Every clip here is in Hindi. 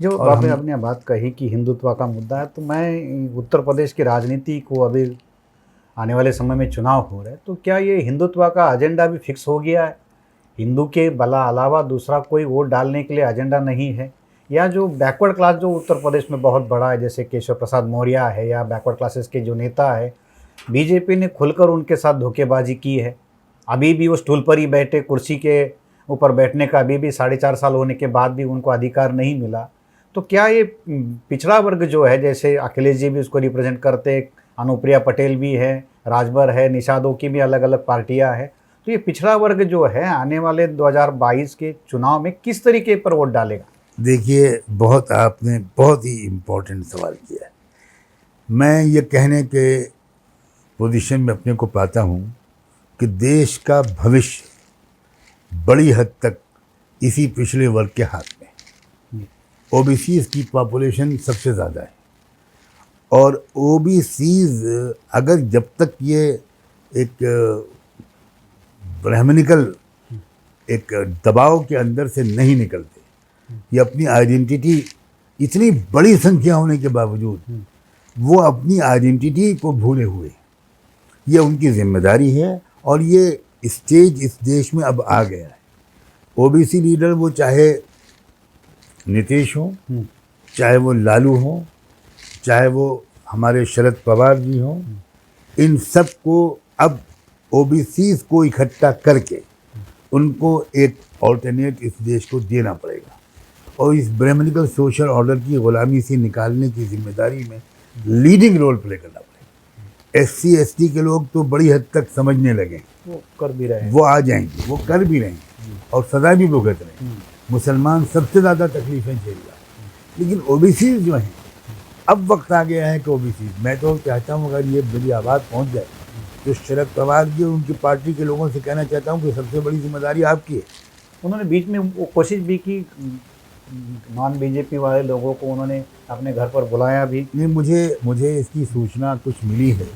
जो और आपने अपने बात कही कि हिंदुत्व का मुद्दा है, तो मैं उत्तर प्रदेश की राजनीति को अभी आने वाले समय में चुनाव हो रहे हैं, तो क्या ये हिंदुत्व का एजेंडा भी फिक्स हो गया है? हिंदू के भला अलावा दूसरा कोई वोट डालने के लिए एजेंडा नहीं है? या जो बैकवर्ड क्लास जो उत्तर प्रदेश में बहुत बड़ा है, जैसे केशव प्रसाद मौर्य है या बैकवर्ड क्लासेस के जो नेता है, बीजेपी ने खुलकर उनके साथ धोखेबाजी की है। अभी भी वो स्टूल पर ही बैठे, कुर्सी के ऊपर बैठने का अभी भी 4.5 साल होने के बाद भी उनको अधिकार नहीं मिला। तो क्या ये पिछड़ा वर्ग जो है, जैसे अखिलेश जी भी उसको रिप्रेजेंट करते, अनुप्रिया पटेल भी है, राजभर है, निषादों की भी अलग अलग पार्टियां हैं, तो ये पिछड़ा वर्ग जो है आने वाले 2022 के चुनाव में किस तरीके पर वोट डालेगा? देखिए, आपने बहुत ही इम्पोर्टेंट सवाल किया है। मैं ये कहने के पोजीशन में अपने को पाता हूँ कि देश का भविष्य बड़ी हद तक इसी पिछड़े वर्ग के हाथ में। ओबीसीज की पॉपुलेशन सबसे ज़्यादा है, और ओबीसीज अगर जब तक ये एक ब्राह्मणिकल एक दबाव के अंदर से नहीं निकलते, ये अपनी आइडेंटिटी, इतनी बड़ी संख्या होने के बावजूद वो अपनी आइडेंटिटी को भूले हुए, ये उनकी जिम्मेदारी है। और ये स्टेज इस देश में अब आ गया है। ओबीसी लीडर, वो चाहे नीतीश हो, चाहे वो लालू हो, चाहे वो हमारे शरद पवार जी हों, इन सब को अब ओबीसीज को इकट्ठा करके उनको एक ऑल्टरनेट इस देश को देना पड़ेगा, और इस ब्राह्मणिकल सोशल ऑर्डर की गुलामी से निकालने की जिम्मेदारी में लीडिंग रोल प्ले करना पड़ेगा। एससी एसटी के लोग तो बड़ी हद तक समझने लगे, वो कर भी रहे हैं, वो आ जाएंगे, वो कर भी रहे हैं और सदा भी भुगत रहे हैं। मुसलमान सबसे ज़्यादा तकलीफ़ें झेल रहा है, लेकिन ओबीसी जो हैं, अब वक्त आ गया है कि ओबीसी, मैं तो चाहता हूँ अगर ये मेरी आवाज़ पहुँच जाए तो शरद पवार जी और उनकी पार्टी के लोगों से कहना चाहता हूँ कि सबसे बड़ी जिम्मेदारी आपकी है। उन्होंने बीच में वो कोशिश भी की, नॉन बीजेपी वाले लोगों को उन्होंने अपने घर पर बुलाया भी। नहीं, मुझे इसकी सूचना कुछ मिली है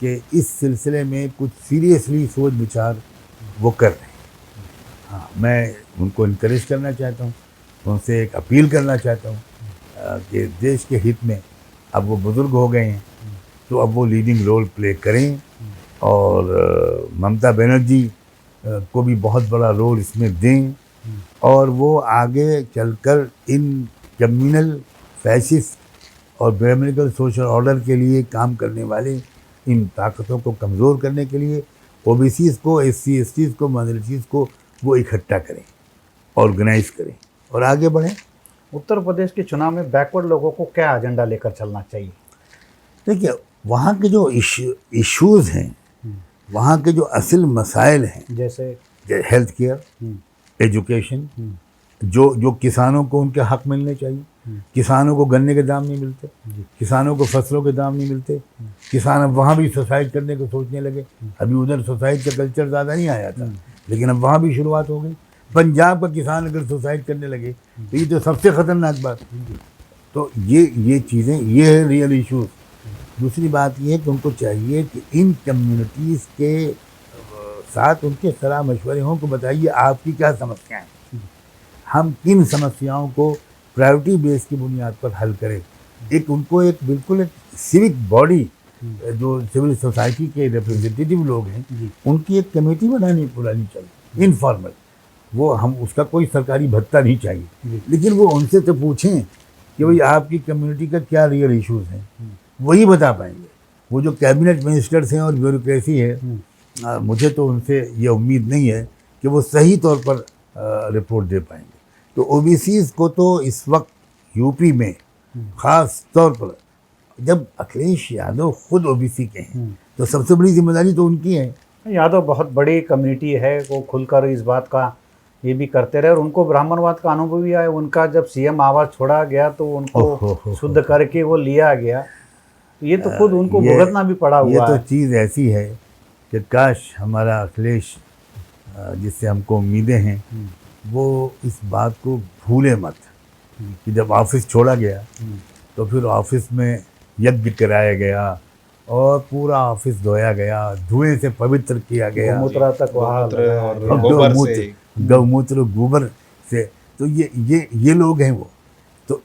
कि इस सिलसिले में कुछ सीरियसली सोच विचार वो कर रहे हैं। हाँ, मैं उनको इनकरेज करना चाहता हूँ, उनसे एक अपील करना चाहता हूँ कि देश के हित में, अब वो बुज़ुर्ग हो गए हैं तो अब वो लीडिंग रोल प्ले करें, और ममता बनर्जी को भी बहुत बड़ा रोल इसमें दें, और वो आगे चलकर इन कम्युनल फैसिस्ट और ब्राह्मणिकल सोशल ऑर्डर के लिए काम करने वाले इन ताकतों को कमज़ोर करने के लिए ओबीसीज को, एससी एसटीज़ को, माइनॉरिटीज़ को वो इकट्ठा करें, ऑर्गेनाइज करें और आगे बढ़ें। उत्तर प्रदेश के चुनाव में बैकवर्ड लोगों को क्या एजेंडा लेकर चलना चाहिए? देखिए, वहाँ के जो इश्यूज़ हैं, वहाँ के जो असल मसाइल हैं, जैसे हेल्थ केयर, एजुकेशन, जो किसानों को उनके हक मिलने चाहिए। किसानों को गन्ने के दाम नहीं मिलते, किसानों को फसलों के दाम नहीं मिलते, किसान अब वहाँ भी सुसाइड करने को सोचने लगे। अभी उधर सुसाइड का कल्चर ज़्यादा नहीं आया था, लेकिन अब वहाँ भी शुरुआत हो गई। पंजाब का किसान अगर सुसाइड करने लगे तो ये तो सबसे ख़तरनाक बात। तो ये चीज़ें, ये है रियल इशूज़। दूसरी बात ये है कि उनको चाहिए कि इन कम्युनिटीज़ के साथ उनके सलाह मशवरे हों कि बताइए आपकी क्या समस्याएं, हम किन समस्याओं को प्रायोरिटी बेस की बुनियाद पर हल करें। एक उनको एक बिल्कुल एक सिविक बॉडी, जो सिविल सोसाइटी के रिप्रेजेंटेटिव लोग हैं, उनकी एक कमेटी बुलानी चाहिए, इनफॉर्मल। वो हम उसका कोई सरकारी भत्ता नहीं चाहिए, लेकिन वो उनसे तो पूछें कि भाई आपकी कम्युनिटी का क्या रियल इश्यूज़ हैं, वही बता पाएंगे। वो जो कैबिनेट मिनिस्टर्स हैं और ब्यूरोक्रेसी है, मुझे तो उनसे ये उम्मीद नहीं है कि वो सही तौर पर रिपोर्ट दे पाएंगे। तो ओबीसीज को तो इस वक्त यूपी में ख़ास तौर पर, जब अखिलेश यादव खुद ओबीसी के हैं तो सबसे बड़ी जिम्मेदारी तो उनकी है। यादव बहुत बड़ी कम्युनिटी है, वो खुलकर इस बात का ये भी करते रहे, और उनको ब्राह्मणवाद का अनुभव भी आया। उनका जब सीएम आवाज़ छोड़ा गया तो उनको शुद्ध करके वो लिया गया, तो ये तो खुद उनको भुगतना भी पड़ा हुआ है। ये तो चीज़ ऐसी है कि काश हमारा अखिलेश, जिससे हमको उम्मीदें हैं, वो इस बात को भूले मत कि जब ऑफिस छोड़ा गया तो फिर ऑफिस में यज्ञ कराया गया और पूरा ऑफिस धोया गया, धुएं से पवित्र किया गया, गौमूत्र तक गौमूत्र गोबर से। तो ये लोग हैं वो। तो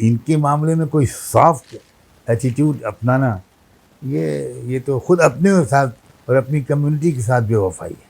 इनके मामले में कोई सॉफ्ट एटीट्यूड अपनाना, ये तो खुद अपने साथ और अपनी कम्युनिटी के साथ बेवफाई है।